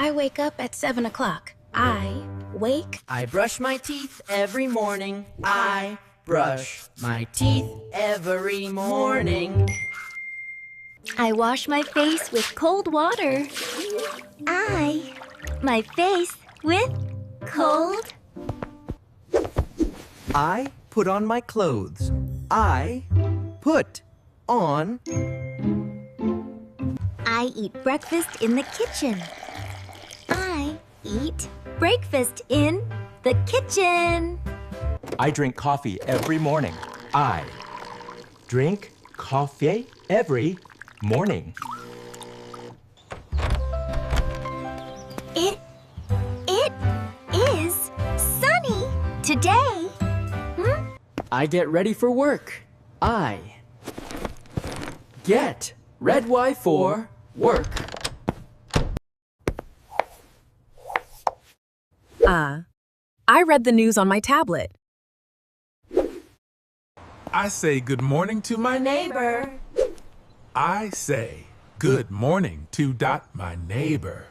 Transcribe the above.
I wake up at 7 o'clock. I brush my teeth every morning. I brush my teeth every morning. I wash my face with cold water. My face with cold. I put on my clothes. I put on. I eat breakfast in the kitchen. I eat breakfast in the kitchen. I drink coffee every morning. I drink coffee every morning. It is sunny today. I get ready for work. I get red Y for work. I read the news on my tablet. I say good morning to my neighbor. I say good morning to my neighbor.